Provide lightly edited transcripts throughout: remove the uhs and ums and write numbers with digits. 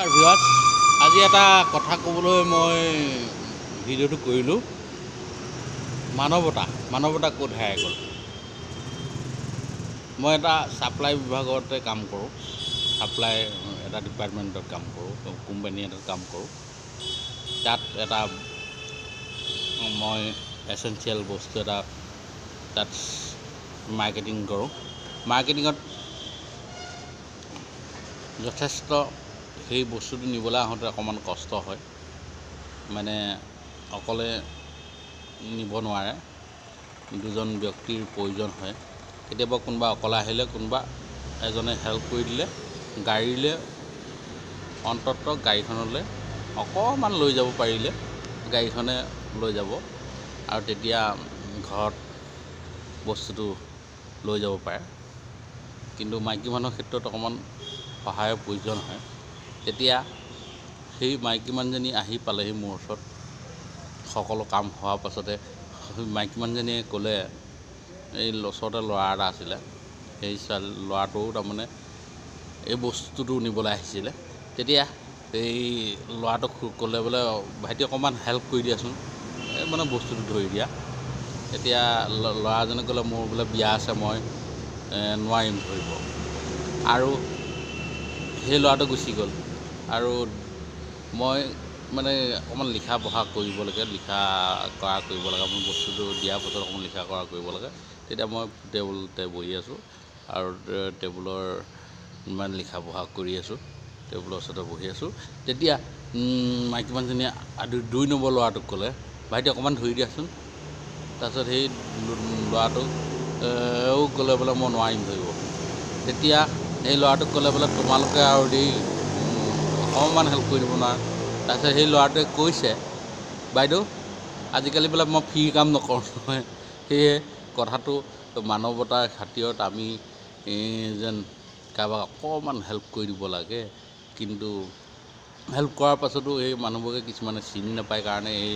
Viewers, আজি এটা কথা ক'বলৈ মই ভিডিঅ'টো কৰিলোঁ। মানৱতা ক'ত হেৰাই গ'ল। মই এটা ছাপ্লাই বিভাগতে কাম কৰোঁ, ছাপ্লাই এটা ডিপাৰ্টমেণ্টত কাম কৰোঁ, কোম্পানী এটাত কাম কৰোঁ। তাত এটা মই এচেঞ্চিয়েল বস্তু এটা তাত মাৰ্কেটিং কৰোঁ। মাৰ্কেটিঙত যথেষ্ট সেই বস্তুটো নিবলৈ আহোঁতে অকণমান কষ্ট হয়, মানে অকলে নিব নোৱাৰে, দুজন ব্যক্তিৰ প্ৰয়োজন হয়। কেতিয়াবা কোনোবা অকলে আহিলে কোনোবা এজনে হেল্প কৰি দিলে গাড়ীলৈ, অন্ততঃ গাড়ীখনলৈ অকণমান লৈ যাব পাৰিলে গাড়ীখনে লৈ যাব আৰু তেতিয়া ঘৰত বস্তুটো লৈ যাব পাৰে। কিন্তু মাইকী মানুহৰ ক্ষেত্ৰত অকণমান সহায়ৰ প্ৰয়োজন হয়। তেতিয়া সেই মাইকী মানুহজনী আহি পালেহি মোৰ ওচৰত। সকলো কাম হোৱাৰ পাছতে মাইকী মানুহজনীয়ে ক'লে, এই ওচৰতে ল'ৰা এটা আছিলে, সেই ল'ৰাটোও তাৰমানে এই বস্তুটো নিবলৈ আহিছিলে। তেতিয়া এই ল'ৰাটোক ক'লে বোলে, ভাইটি অকণমান হেল্প কৰি দিয়াচোন, এই মানে বস্তুটো ধৰি দিয়া। তেতিয়া ল'ৰাজনে ক'লে, মোৰ বোলে বিয়া আছে, মই নোৱাৰিম ধৰিব। আৰু সেই ল'ৰাটো গুচি গ'ল। আৰু মই মানে অকণমান লিখা পঢ়া কৰিব লাগে, মোৰ বস্তুটো দিয়াৰ পাছত অকণমান লিখা কৰা কৰিব লাগে। তেতিয়া মই টেবুলতে বহি আছোঁ আৰু টেবুলৰ ইমান লিখা পঢ়া কৰি আছোঁ, টেবুলৰ ওচৰতে বহি আছোঁ। তেতিয়া মাইকী মানুহজনীয়ে 2 নম্বৰ ল'ৰাটোক ক'লে, ভাইটি অকণমান ধৰি দিয়াচোন। তাৰপিছত সেই ল'ৰাটোক ক'লে বোলে, মই নোৱাৰিম ধৰিব। তেতিয়া সেই ল'ৰাটোক ক'লে বোলে, তোমালোকে আৰু দেই অকণমান হেল্প কৰি দিব নোৱাৰা। তাৰপিছত সেই ল'ৰাটোৱে কৈছে, বাইদেউ আজিকালি বোলে মই ফ্ৰী কাম নকৰোঁ নহয়। সেয়ে কথাটো মানৱতাৰ খাতিৰত আমি যেন কাৰোবাক অকণমান হেল্প কৰি দিব লাগে। কিন্তু হেল্প কৰাৰ পাছতো এই মানুহবোৰে কিছুমানে চিনি নাপায় কাৰণে এই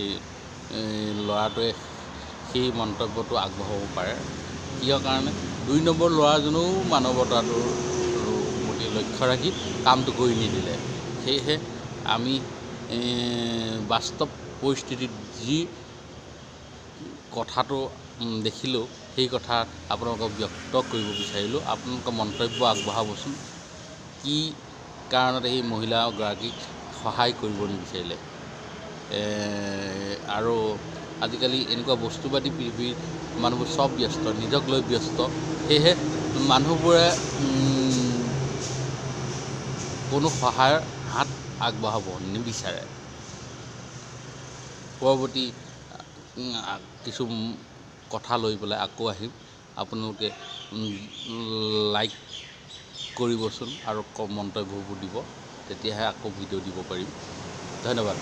ল'ৰাটোৱে সেই মন্তব্যটো আগবঢ়াব পাৰে। কিয় কাৰণে 2 নম্বৰ ল'ৰাজনেও মানৱতাটোৰ প্ৰতি লক্ষ্য ৰাখি কামটো কৰি নিদিলে। সেয়েহে আমি বাস্তৱ পৰিস্থিতিত যি কথাটো দেখিলোঁ, সেই কথা আপোনালোকক ব্যক্ত কৰিব বিচাৰিলোঁ। আপোনালোকৰ মন্তব্য আগবঢ়াবচোন। কি কাৰণত এই মহিলাগৰাকীক সহায় কৰিব নিবিচাৰিলে। আৰু আজিকালি এনেকুৱা বস্তু পাতি পৃথিৱীৰ মানুহবোৰ চব ব্যস্ত, নিজক লৈ ব্যস্ত। সেয়েহে মানুহবোৰে কোনো সহায়ৰ হাত আগবঢ়াব নিবিচাৰে। পৰৱৰ্তী কিছু কথা লৈ পেলাই আকৌ আহিম। আপোনালোকে লাইক কৰিবচোন আৰু মন্তব্যবোৰ দিব, তেতিয়াহে আকৌ ভিডিঅ' দিব পাৰিম। ধন্যবাদ।